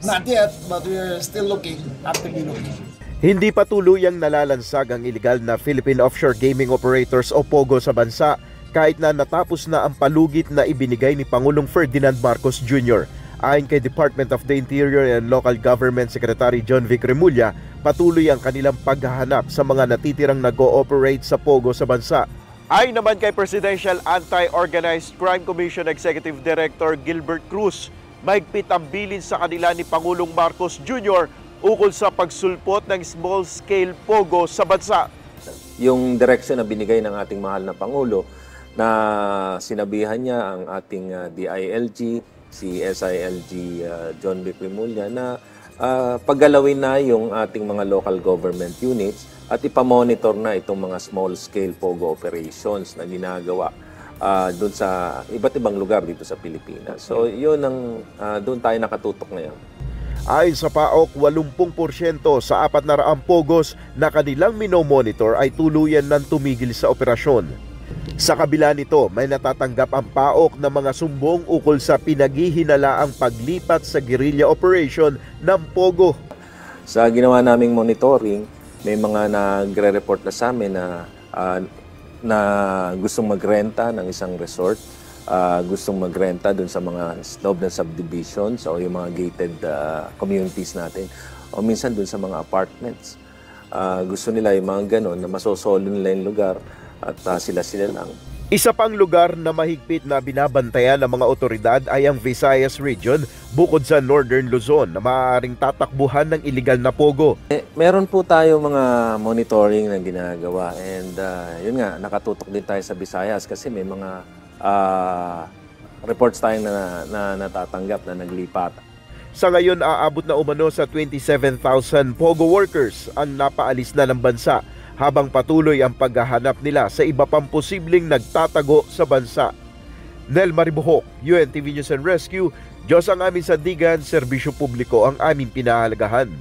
Not yet, but we're still looking, actively looking. Hindi pa tuluyang nalalansag ang iligal na Philippine Offshore Gaming Operators o POGO sa bansa kahit na natapos na ang palugit na ibinigay ni Pangulong Ferdinand Marcos Jr. Ayon kay Department of the Interior and Local Government Secretary John Vic Remulla, patuloy ang kanilang paghahanap sa mga natitirang nag-ooperate sa POGO sa bansa. Ayon naman kay Presidential Anti-Organized Crime Commission Executive Director Gilbert Cruz, mahigpit ang bilin sa kanila ni Pangulong Marcos Jr. ukol sa pagsulpot ng small-scale POGO sa bansa. Yung direksyon na binigay ng ating mahal na Pangulo na sinabihan niya ang ating DILG, si SILG John Vic Remulla na paggalawin na yung ating mga local government units at ipamonitor na itong mga small-scale POGO operations na ginagawa doon sa iba't ibang lugar dito sa Pilipinas. So yun ang doon tayo nakatutok ngayon. Ayon sa PAOK, 80% sa 400 POGOs na kanilang minomonitor ay tuluyan ng tumigil sa operasyon. Sa kabila nito, may natatanggap ang PAOK ng mga sumbong ukol sa pinaghihinalaang paglipat sa guerrilla operation ng POGO. Sa ginawa naming monitoring, may mga nagre-report na sa amin na gustong magrenta ng isang resort, gustong magrenta dun sa mga loob ng subdivisions o yung mga gated communities natin o minsan dun sa mga apartments. Gusto nila yung mga ganon na masosolo nila yung lugar at sila-sila lang. Isa pang lugar na mahigpit na binabantayan ng mga otoridad ay ang Visayas Region bukod sa Northern Luzon na maaaring tatakbuhan ng iligal na POGO. Meron po tayo mga monitoring na ginagawa and yun nga, nakatutok din tayo sa Visayas kasi may mga reports tayong na natatanggap na naglipat. Sa ngayon, aabot na umano sa 27,000 POGO workers ang napaalis na ng bansa habang patuloy ang paghahanap nila sa iba pang posibleng nagtatago sa bansa. Nel Maribuhok, UNTV News and Rescue, Diyos ang aming sandigan, serbisyo publiko ang aming pinahalagahan.